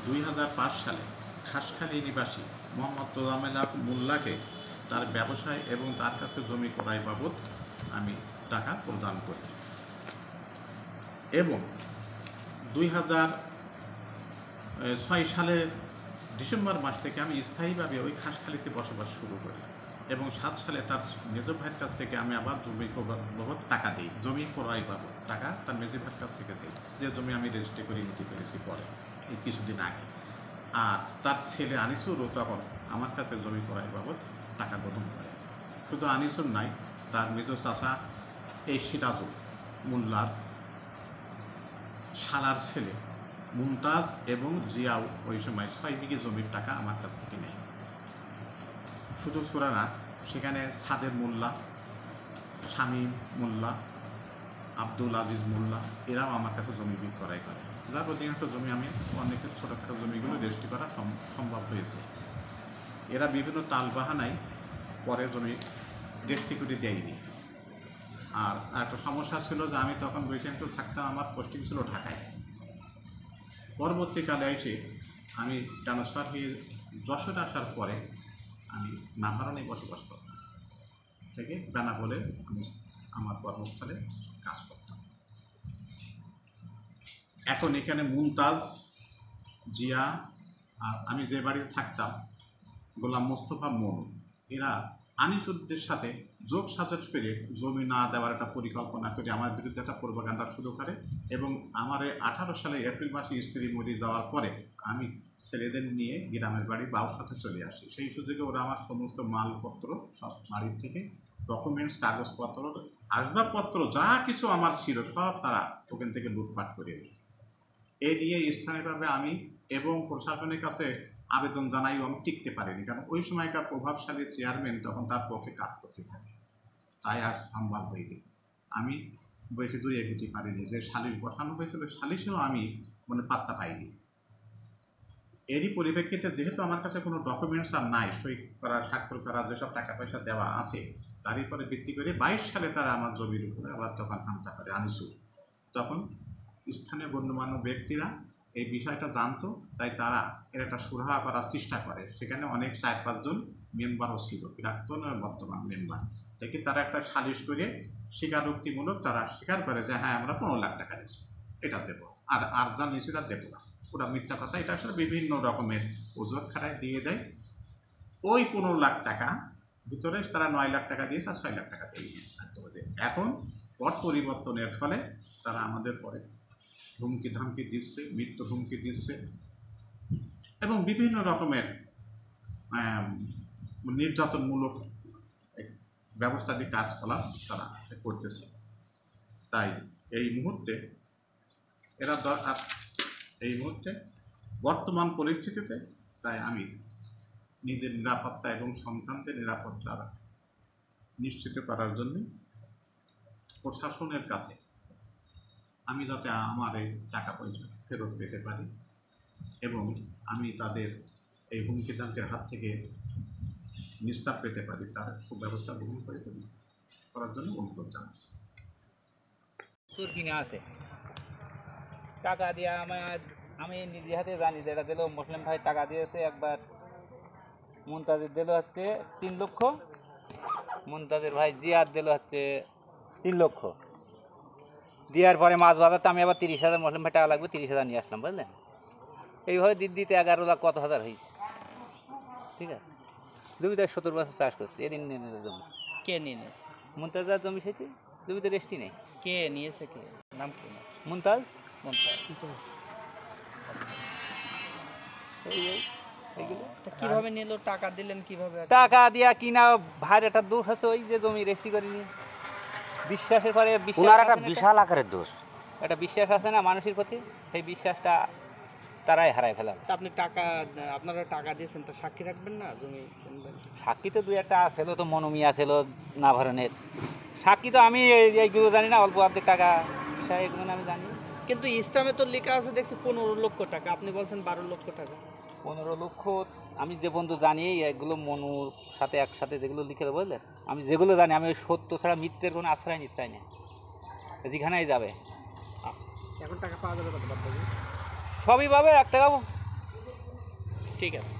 2005 সালে খাসখালী নিবাসী মোহাম্মদ তোজামেল হক মোল্লাকে তার ব্যবসায় এবং তার কাছে জমি ক্রয় বাবদ আমি টাকা প্রদান করি এবং 2006 সালের ডিসেম্বর মাস থেকে আমি স্থায়ীভাবে ওই খাসখালীতে বসবাস শুরু করি এবং 7 সালে তার মেজ ভাইয়ের কাছ থেকে আমি আবার জমি বাবদ টাকা দিই, জমি ক্রয় বাবদ টাকা তার মেজ ভাইয়ের কাছ থেকে দিই, যে জমি আমি রেজিস্ট্রি করে নিতে পেরেছি পরে এই কিছুদিন আগে। আর তার ছেলে আনিসুরও তখন আমার কাছে জমি ক্রয় বাবদ টাকা গ্রহণ করে। শুধু আনিসুর নাই, তার মৃত চাচা এই সিরাজুল মোল্লার শালার ছেলে মুমতাজ এবং জিয়াও ওই সময় 6 বিঘে জমির টাকা আমার কাছ থেকে নেয়। শুধু ছোড়া না, সেখানে সাদের মোল্লা, শামীম মোল্লা, আব্দুল আজিজ মোল্লা এরাও আমার কাছে জমি বিক্রয় করে, যার অধিকাংশ জমি আমি অনেকের ছোটোখাটো জমিগুলো রেজিস্ট্রি করা সম্ভব হয়েছে। এরা বিভিন্ন তাল বাহানায় পরে জমি রেজিস্ট্রি করে দেয়নি। আর একটা সমস্যা ছিল যে আমি তখন বৈশাখ থাকতাম, আমার পোস্টিং ছিল ঢাকায়। পরবর্তীকালে এসে আমি ট্রান্সফার হয়ে যশোরে আসার পরে আমি নাভারণে বসবাস করতাম, থেকে বেনাপোলে আমি আমার কর্মস্থলে কাজ করতাম। এখন এখানে মুমতাজ, জিয়া আর আমি যে বাড়িতে থাকতাম গোলাম মোস্তফা মনু, এরা আনিসুরদের সাথে যোগ সাজস করে জমি না দেওয়ার একটা পরিকল্পনা করে আমার বিরুদ্ধে একটা প্রোপাগান্ডা শুরু করে এবং আমার 18 সালে এপ্রিল মাসে স্ত্রী মরে যাওয়ার পরে আমি ছেলেদের নিয়ে গ্রামের বাড়ি বাউসাতে চলে আসি। সেই সুযোগে ওরা আমার সমস্ত মালপত্র সব বাড়ির থেকে ডকুমেন্টস, কাগজপত্র, আসবাবপত্র যা কিছু আমার ছিল সব তারা ওখান থেকে লুটপাট করে এই নিয়ে স্থানীয়ভাবে আমি এবং প্রশাসনের কাছে আবেদন জানাইও আমি টিকতে পারিনি, কারণ ওই সময়কার প্রভাবশালী চেয়ারম্যান তখন তার পক্ষে কাজ করতে থাকে, তাই আর সম্ভব হয়নি। আমি বইটি দূরে এগোতে পারিনি। যে সালিশ বসানো হয়েছিল সালিশেও আমি পাত্তা পাইনি। এরই পরিপ্রেক্ষিতে যেহেতু আমার কাছে কোনো ডকুমেন্টস আর নাই, সই করা স্বাক্ষর করা যেসব টাকা পয়সা দেওয়া আছে তারই পরে ভিত্তি করে 22 সালে তারা আমার জমির উপরে আবার তখন হামলা করে আনিসুর। তখন স্থানীয় গণ্যমান্য ব্যক্তিরা এই বিষয়টা জানতো, তাই তারা এর একটা সুরাহা করার চেষ্টা করে। সেখানে অনেক 4-5 জন মেম্বারও ছিল, প্রাক্তন বর্তমান মেম্বার, দেখি তারা একটা সালিশ করে স্বীকারোক্তিমূলক তারা স্বীকার করে যে হ্যাঁ আমরা 15 লাখ টাকা দিয়েছি, এটা দেবো, আর যা নিয়েছি তা দেবো না, ওরা মিথ্যা কথা। এটা আসলে বিভিন্ন রকমের অজুহাত খাটায় দিয়ে দেয়। ওই 15 লাখ টাকা ভিতরে তারা 9 লাখ টাকা দিয়েছে আর 6 লাখ টাকা দিয়ে থাকতে হবে। এখন পট পরিবর্তনের ফলে তারা আমাদের পরে হুমকি ধামকি দিচ্ছে, মৃত্যু হুমকি দিচ্ছে এবং বিভিন্ন রকমের নির্যাতনমূলক ব্যবস্থাটি কাজকলাপ তারা করতেছে। তাই এই মুহূর্তে এরা দরকার, এই মুহূর্তে বর্তমান পরিস্থিতিতে তাই আমি নিজের নিরাপত্তা এবং সন্তানদের নিরাপত্তা নিশ্চিত করার জন্য প্রশাসনের কাছে আমি যাতে আমার এই টাকা পয়সা ফেরত পেতে পারি এবং আমি তাদের এই হুমকি ধামকির হাত থেকে নিস্তার পেতে পারি, তার সুব্যবস্থা গ্রহণ করে করার জন্য অনুরোধ জানাচ্ছি। কিনে আছে টাকা দিয়ে আমি নিজে হাতে জানি, যেটা দিল মুসলিম ভাই টাকা দিয়েছে একবার, মুমতাজের দিল হচ্ছে 3 লক্ষ, মুমতাজের ভাই জিয়ার দিল হচ্ছে 3 লক্ষ। দেওয়ার পরে মাছ বাজারটা আমি আবার 30,000, মুসলিম ভাই টাকা লাগবে 30,000 নিয়ে আসলাম, বুঝলেন? এইভাবে দিতে 11 লাখ কত হাজার হয়েছে। ঠিক আছে, জমিতে 70 বছর চাষ করছে, এদিন নিয়ে নিল জমি। কে নিয়ে নিয়েছে? মুমতাজার জমি সেটি, জমিতে রেস্টই নেই। কে নিয়েছে? কে নাম? কি মুমতাজ। কিভাবে নিল? টাকা দিলেন কিভাবে? টাকা দিয়া কিনা ভাইয়ের একটা দোষ আছে, ওই যে জমি রেস্ট্রি করে নিয়ে বিশ্বাসের পরে একটা বিশাল আকারের দোষ, একটা বিশ্বাস আছে না মানুষের প্রতি, সেই বিশ্বাসটা তারাই হারায় ফেলাম। আপনি আপনারা টাকা দিয়েছেন, তো সাক্ষী রাখবেন না? জমি সাক্ষী তো 2-1টা ছিল, তো মনোমিয়া ছিল নাভারণের সাক্ষী, তো আমি এইগুলো জানি না, অল্প অর্ধেক টাকা বিষয় এগুলো আমি জানি। কিন্তু ইসলামে তো লেখা আছে দেখছি 15 লক্ষ টাকা, আপনি বলছেন 12 লক্ষ টাকা। 15 লক্ষ আমি যে বন্ধু জানি, এগুলো মনুর সাথে একসাথে যেগুলো লিখে দেবো, বুঝলেন? আমি যেগুলো জানি, আমি ওই সত্য ছাড়া মিথ্যের কোনো আশ্রয় নিতে চাই না, যেখানেই যাবে। আচ্ছা, এখন টাকা পাওয়া যাবে কত? সবই পাবে, 1 টাকাও ঠিক আছে।